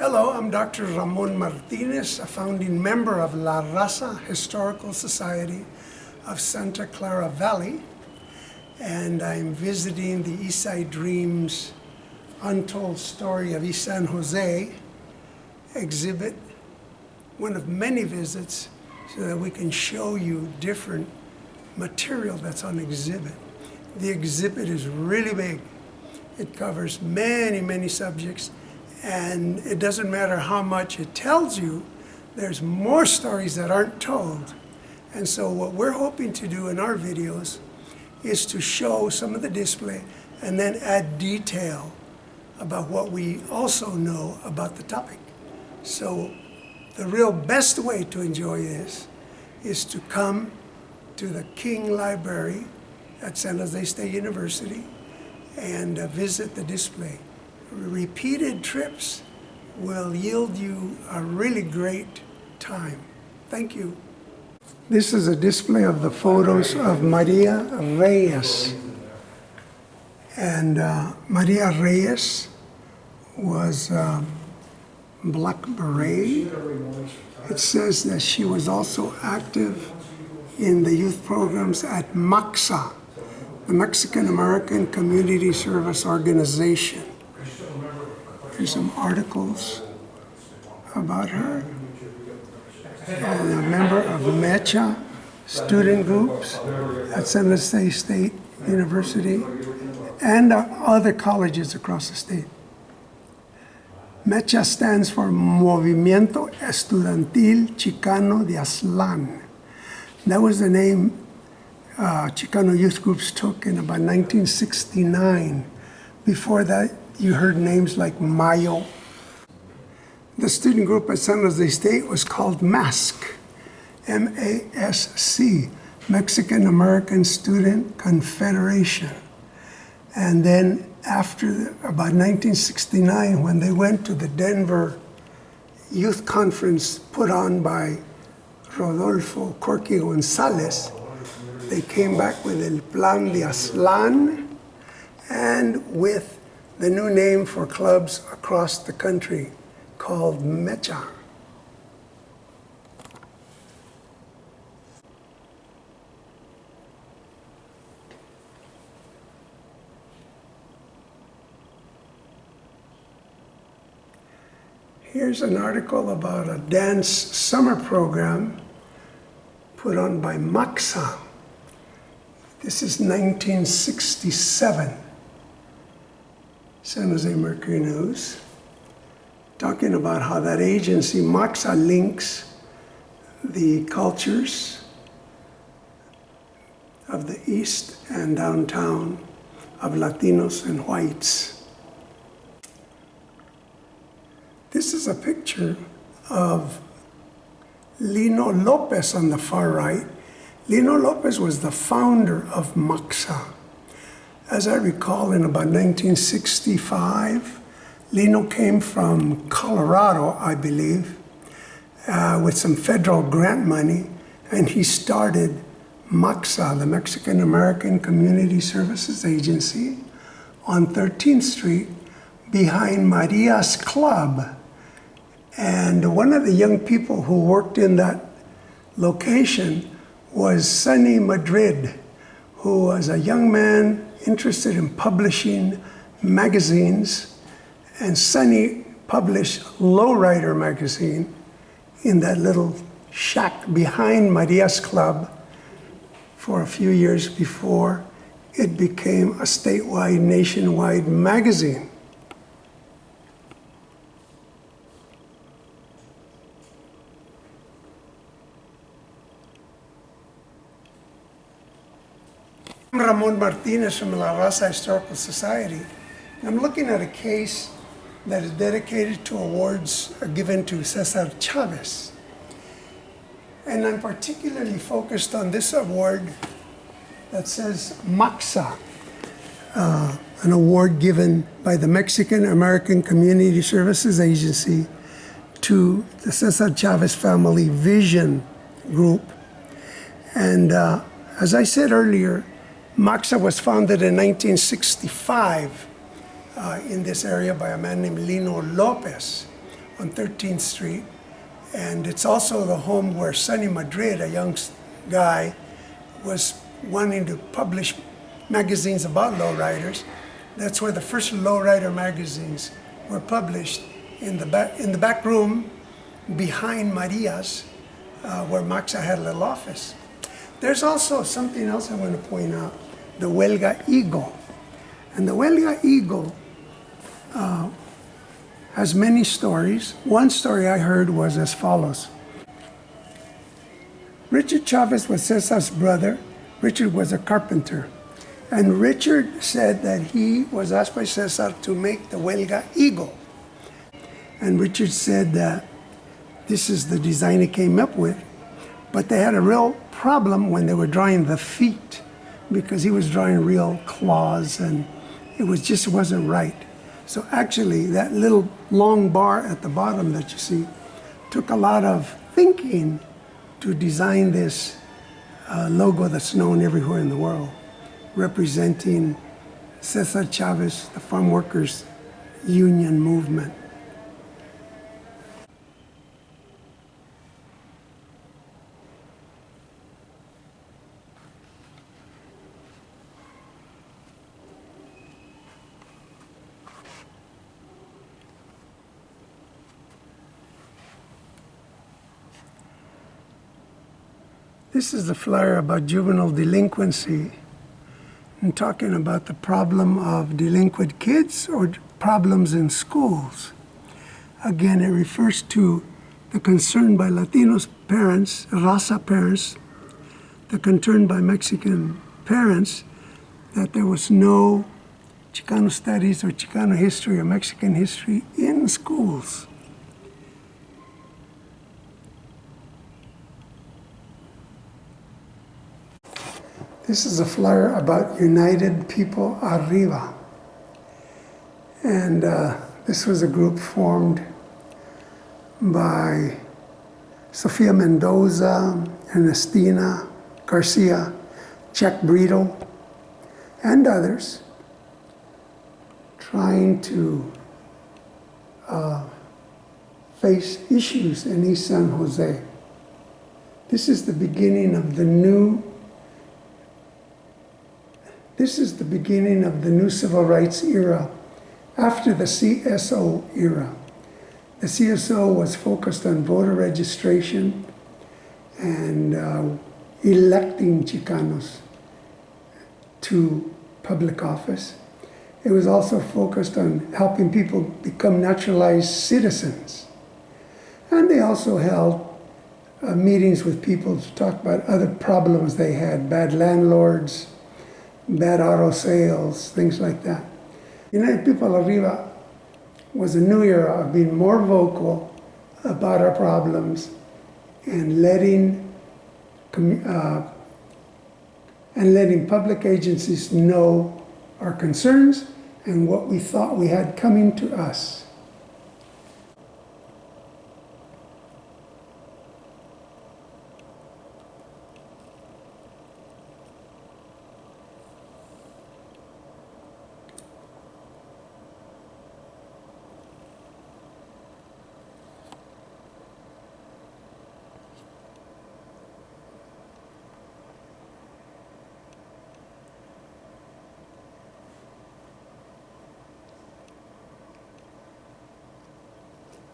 Hello, I'm Dr. Ramon Martinez, a founding member of La Raza Historical Society of Santa Clara Valley, and I'm visiting the Eastside Dreams Untold Story of East San Jose exhibit, one of many visits, so that we can show you different material that's on exhibit. The exhibit is really big. It covers many, many subjects, and it doesn't matter how much it tells you, there's more stories that aren't told. And so what we're hoping to do in our videos is to show some of the display and then add detail about what we also know about the topic. So the real best way to enjoy this is to come to the King Library at San Jose State University and visit the display. Repeated trips will yield you a really great time. Thank you. This is a display of the photos of Maria Reyes. And Maria Reyes was Black Beret. It says that she was also active in the youth programs at MACSA, the Mexican American Community Service Organization. Here's some articles about her. And a member of MACSA student groups at San Jose State University and other colleges across the state. MACSA stands for Movimiento Estudiantil Chicano de Aztlán. That was the name Chicano youth groups took in about 1969. Before that, you heard names like Mayo. The student group at San Jose State was called MASC, M-A-S-C, Mexican American Student Confederation. And then after about 1969, when they went to the Denver Youth Conference put on by Rodolfo Corky Gonzalez, they came back with El Plan de Aztlán and with the new name for clubs across the country called MACSA. Here's an article about a dance summer program put on by MACSA. This is 1967. San Jose Mercury News, talking about how that agency, MACSA, links the cultures of the East and downtown of Latinos and whites. This is a picture of Lino Lopez on the far right. Lino Lopez was the founder of MACSA. As I recall, in about 1965, Lino came from Colorado, I believe, with some federal grant money, and he started MACSA, the Mexican American Community Services Agency, on 13th Street behind Maria's Club. And one of the young people who worked in that location was Sonny Madrid, who was a young man interested in publishing magazines, and Sonny published Lowrider magazine in that little shack behind Maria's Club for a few years before it became a statewide, nationwide magazine. I'm Ramon Martinez from La Raza Historical Society. And I'm looking at a case that is dedicated to awards given to Cesar Chavez. And I'm particularly focused on this award that says MACSA, an award given by the Mexican American Community Services Agency to the Cesar Chavez Family Vision Group. And as I said earlier, MACSA was founded in 1965 in this area by a man named Lino Lopez, on 13th Street. And it's also the home where Sonny Madrid, a young guy, was wanting to publish magazines about lowriders. That's where the first lowrider magazines were published, in the back room behind Maria's, where MACSA had a little office. There's also something else I want to point out, the Huelga Eagle. And the Huelga Eagle has many stories. One story I heard was as follows. Richard Chavez was Cesar's brother. Richard was a carpenter. And Richard said that he was asked by Cesar to make the Huelga Eagle. And Richard said that this is the design he came up with. But they had a real problem when they were drawing the feet, because he was drawing real claws and it wasn't right. So actually that little long bar at the bottom that you see took a lot of thinking to design this logo that's known everywhere in the world, representing Cesar Chavez, the farm workers' union movement. This is a flyer about juvenile delinquency and talking about the problem of delinquent kids or problems in schools. Again, it refers to the concern by Latinos parents, Raza parents, the concern by Mexican parents that there was no Chicano studies or Chicano history or Mexican history in schools. This is a flyer about United People Arriba. And this was a group formed by Sofia Mendoza, Ernestina Garcia, Jack Brito, and others, trying to face issues in East San Jose. This is the beginning of the new civil rights era after the CSO era. The CSO was focused on voter registration and electing Chicanos to public office. It was also focused on helping people become naturalized citizens. And they also held meetings with people to talk about other problems they had, bad landlords, bad auto sales, things like that. United People Arriba was a new era of being more vocal about our problems and letting public agencies know our concerns and what we thought we had coming to us.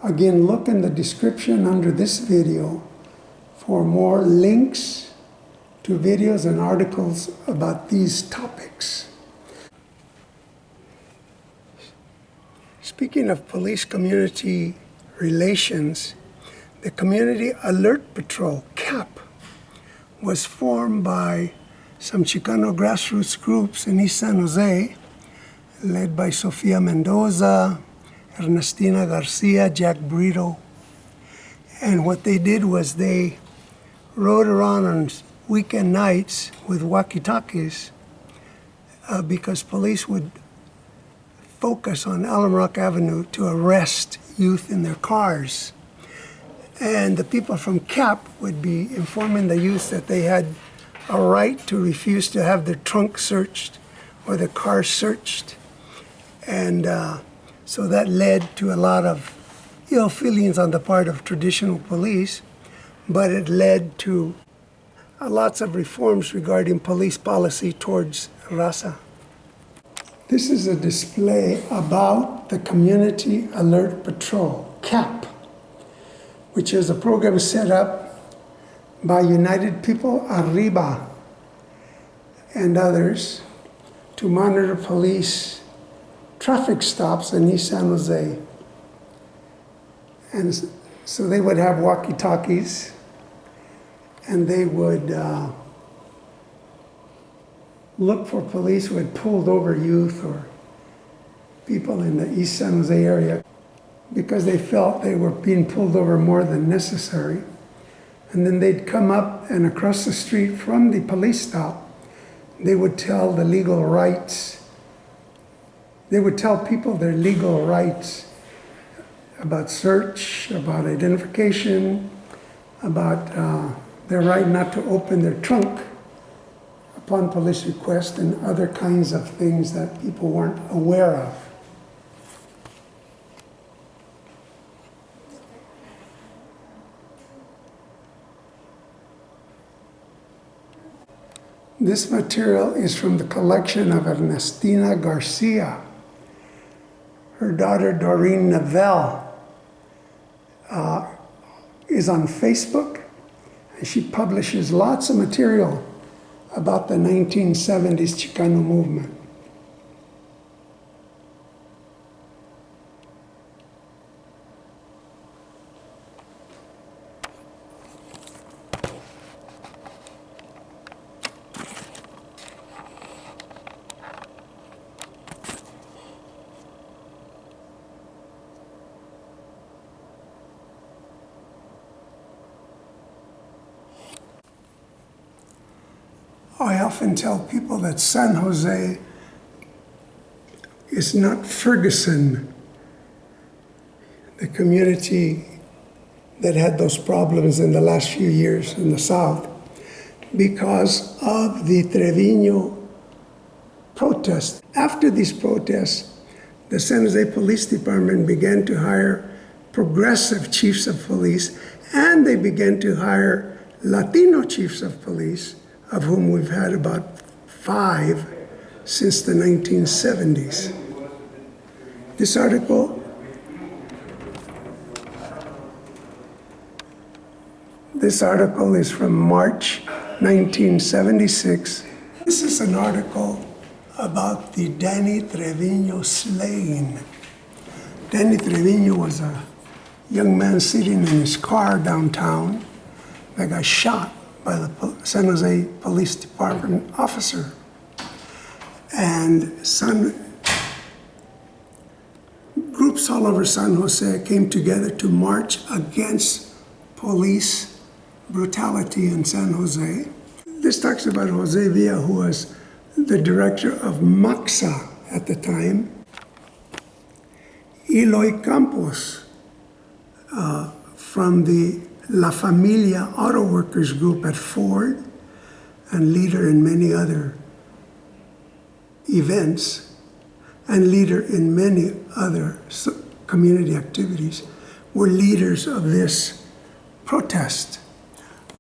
Again, look in the description under this video for more links to videos and articles about these topics. Speaking of police-community relations, the Community Alert Patrol, CAP, was formed by some Chicano grassroots groups in East San Jose, led by Sofia Mendoza, Ernestina Garcia, Jack Brito. And what they did was they rode around on weekend nights with walkie-talkies because police would focus on Alum Rock Avenue to arrest youth in their cars. And the people from CAP would be informing the youth that they had a right to refuse to have their trunk searched or their car searched. And so that led to a lot of ill feelings on the part of traditional police, but it led to lots of reforms regarding police policy towards Raza. This is a display about the Community Alert Patrol, CAP, which is a program set up by United People Arriba and others to monitor police traffic stops in East San Jose. And so they would have walkie-talkies, and they would look for police who had pulled over youth or people in the East San Jose area because they felt they were being pulled over more than necessary. And then they'd come up, and across the street from the police stop, they would tell the legal rights. They would tell people their legal rights about search, about identification, about their right not to open their trunk upon police request, and other kinds of things that people weren't aware of. This material is from the collection of Ernestina Garcia. Her daughter, Doreen Neville, is on Facebook, and she publishes lots of material about the 1970s Chicano movement. I often tell people that San Jose is not Ferguson, the community that had those problems in the last few years in the South, because of the Trevino protests. After these protests, the San Jose Police Department began to hire progressive chiefs of police, and they began to hire Latino chiefs of police, of whom we've had about 5 since the 1970s. This article is from March 1976. This is an article about the Danny Trevino slaying. Danny Trevino was a young man sitting in his car downtown that got shot by the San Jose Police Department officer. And groups all over San Jose came together to march against police brutality in San Jose. This talks about Jose Villa, who was the director of MACSA at the time. Eloy Campos from the La Familia Auto Workers Group at Ford, and leader in many other events, and leader in many other community activities, were leaders of this protest.